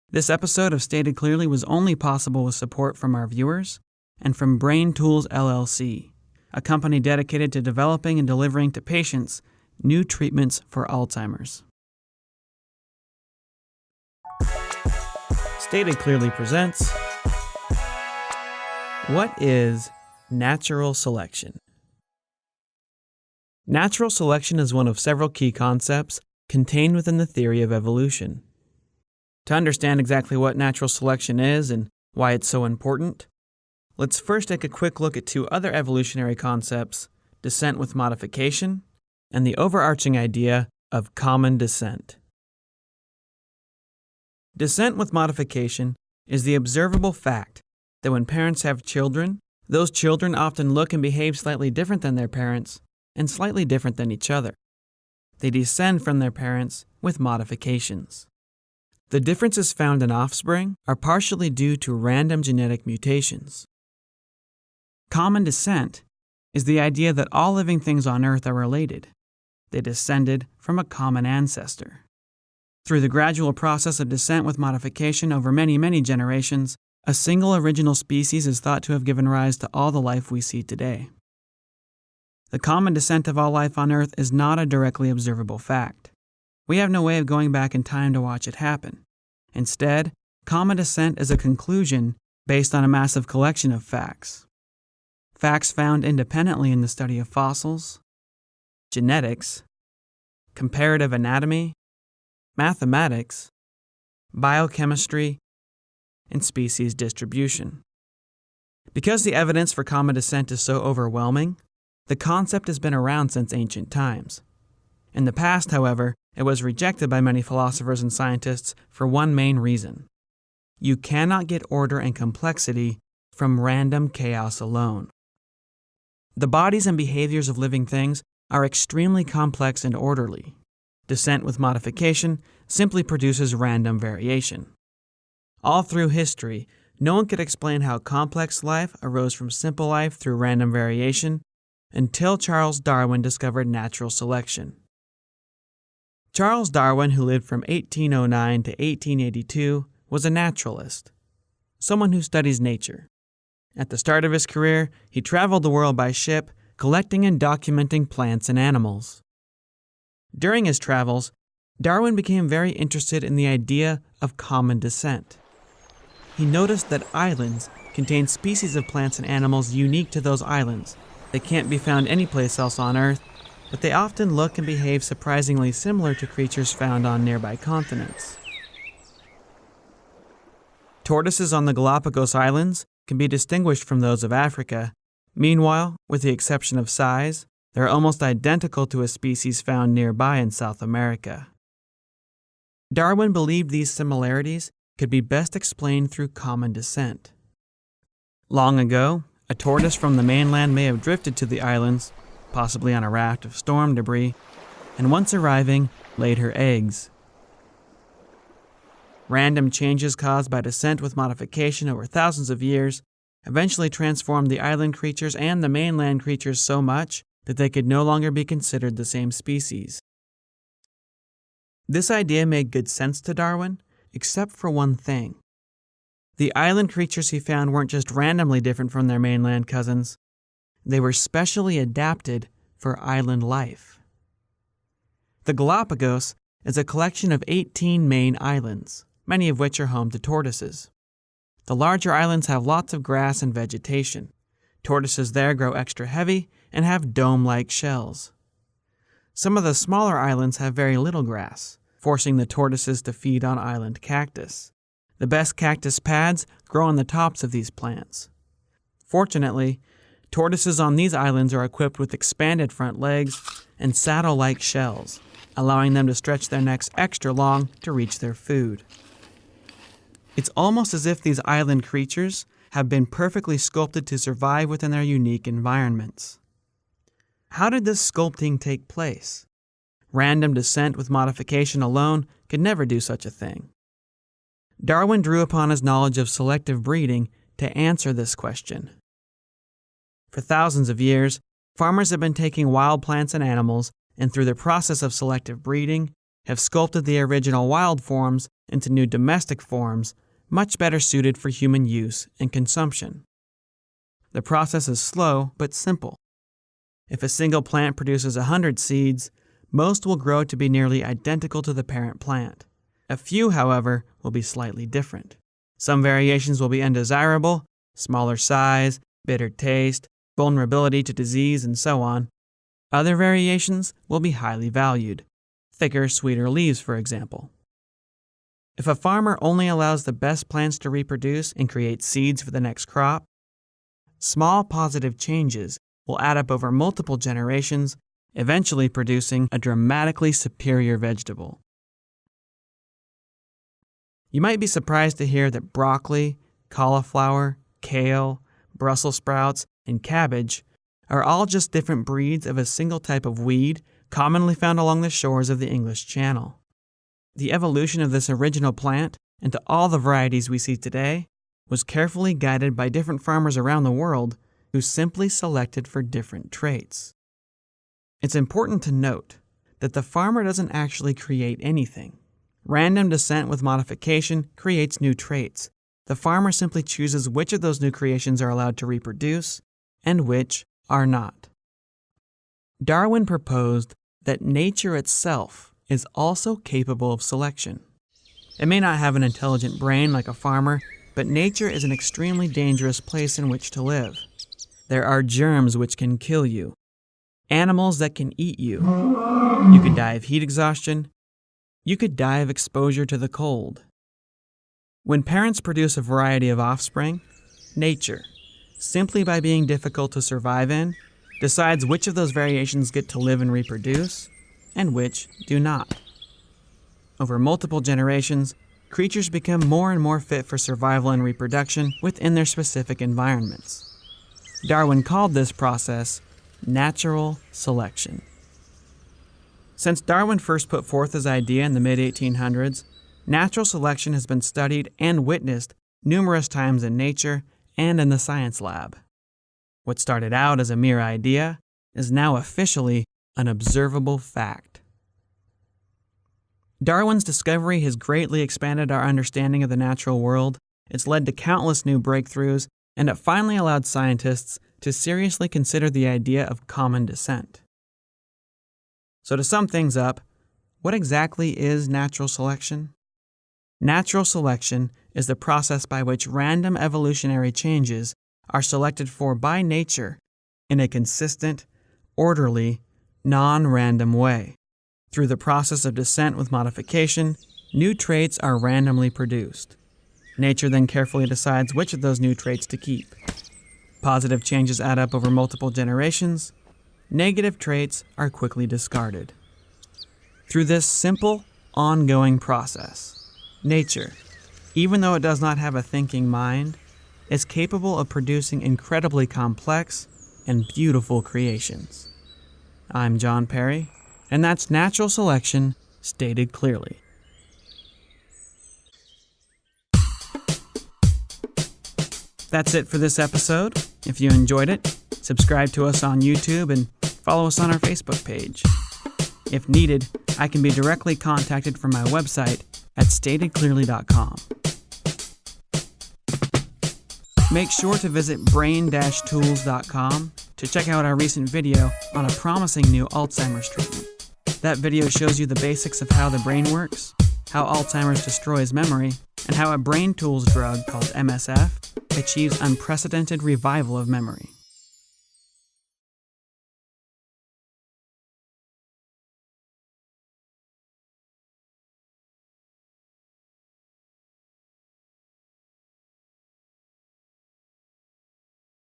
This episode of Stated Clearly was only possible with support from our viewers and from Brain Tools LLC, a company dedicated to developing and delivering to patients new treatments for Alzheimer's. Stated Clearly presents, what is natural selection? Natural selection is one of several key concepts contained within the theory of evolution. To understand exactly what natural selection is and why it's so important, let's first take a quick look at two other evolutionary concepts, descent with modification and the overarching idea of common descent. Descent with modification is the observable fact that when parents have children, those children often look and behave slightly different than their parents and slightly different than each other. They descend from their parents with modifications. The differences found in offspring are partially due to random genetic mutations. Common descent is the idea that all living things on Earth are related. They descended from a common ancestor. Through the gradual process of descent with modification over many generations, a single original species is thought to have given rise to all the life we see today. The common descent of all life on Earth is not a directly observable fact. We have no way of going back in time to watch it happen. Instead, common descent is a conclusion based on a massive collection of facts. Facts found independently in the study of fossils, genetics, comparative anatomy, mathematics, biochemistry, and species distribution. Because the evidence for common descent is so overwhelming, the concept has been around since ancient times. In the past, however, it was rejected by many philosophers and scientists for one main reason. You cannot get order and complexity from random chaos alone. The bodies and behaviors of living things are extremely complex and orderly. Descent with modification simply produces random variation. All through history, no one could explain how complex life arose from simple life through random variation until Charles Darwin discovered natural selection. Charles Darwin, who lived from 1809 to 1882, was a naturalist, someone who studies nature. At the start of his career, he traveled the world by ship, collecting and documenting plants and animals. During his travels, Darwin became very interested in the idea of common descent. He noticed that islands contain species of plants and animals unique to those islands. They can't be found anyplace else on Earth, but they often look and behave surprisingly similar to creatures found on nearby continents. Tortoises on the Galapagos Islands can be distinguished from those of Africa. Meanwhile, with the exception of size, they're almost identical to a species found nearby in South America. Darwin believed these similarities could be best explained through common descent. Long ago, a tortoise from the mainland may have drifted to the islands, possibly on a raft of storm debris, and once arriving, laid her eggs. Random changes caused by descent with modification over thousands of years eventually transformed the island creatures and the mainland creatures so much that they could no longer be considered the same species. This idea made good sense to Darwin, except for one thing. The island creatures he found weren't just randomly different from their mainland cousins. They were specially adapted for island life. The Galapagos is a collection of 18 main islands, many of which are home to tortoises. The larger islands have lots of grass and vegetation. Tortoises there grow extra heavy and have dome-like shells. Some of the smaller islands have very little grass, forcing the tortoises to feed on island cactus. The best cactus pads grow on the tops of these plants. Fortunately, tortoises on these islands are equipped with expanded front legs and saddle-like shells, allowing them to stretch their necks extra long to reach their food. It's almost as if these island creatures have been perfectly sculpted to survive within their unique environments. How did this sculpting take place? Random descent with modification alone could never do such a thing. Darwin drew upon his knowledge of selective breeding to answer this question. For thousands of years, farmers have been taking wild plants and animals and through the process of selective breeding, have sculpted the original wild forms into new domestic forms, much better suited for human use and consumption. The process is slow but simple. If a single plant produces 100 seeds, most will grow to be nearly identical to the parent plant. A few, however, will be slightly different. Some variations will be undesirable, smaller size, bitter taste, vulnerability to disease, and so on. Other variations will be highly valued. Thicker, sweeter leaves, for example. If a farmer only allows the best plants to reproduce and create seeds for the next crop, small positive changes will add up over multiple generations, eventually producing a dramatically superior vegetable. You might be surprised to hear that broccoli, cauliflower, kale, Brussels sprouts, and cabbage are all just different breeds of a single type of weed commonly found along the shores of the English Channel. The evolution of this original plant into all the varieties we see today was carefully guided by different farmers around the world who simply selected for different traits. It's important to note that the farmer doesn't actually create anything. Random descent with modification creates new traits. The farmer simply chooses which of those new creations are allowed to reproduce and which are not. Darwin proposed that nature itself is also capable of selection. It may not have an intelligent brain like a farmer, but nature is an extremely dangerous place in which to live. There are germs which can kill you, animals that can eat you. You could die of heat exhaustion. You could die of exposure to the cold. When parents produce a variety of offspring, nature, simply by being difficult to survive in, decides which of those variations get to live and reproduce, and which do not. Over multiple generations, creatures become more and more fit for survival and reproduction within their specific environments. Darwin called this process natural selection. Since Darwin first put forth his idea in the mid-1800s, natural selection has been studied and witnessed numerous times in nature and in the science lab. What started out as a mere idea is now officially an observable fact. Darwin's discovery has greatly expanded our understanding of the natural world. It's led to countless new breakthroughs, and it finally allowed scientists to seriously consider the idea of common descent. So to sum things up, what exactly is natural selection? Natural selection is the process by which random evolutionary changes are selected for by nature in a consistent, orderly, non-random way. Through the process of descent with modification, new traits are randomly produced. Nature then carefully decides which of those new traits to keep. Positive changes add up over multiple generations. Negative traits are quickly discarded. Through this simple, ongoing process, nature, even though it does not have a thinking mind, is capable of producing incredibly complex and beautiful creations. I'm John Perry, and that's natural selection stated clearly. That's it for this episode. If you enjoyed it, subscribe to us on YouTube and follow us on our Facebook page. If needed, I can be directly contacted from my website at statedclearly.com. Make sure to visit brain-tools.com to check out our recent video on a promising new Alzheimer's treatment. That video shows you the basics of how the brain works, how Alzheimer's destroys memory, and how a brain tools drug called MSF achieves unprecedented revival of memory.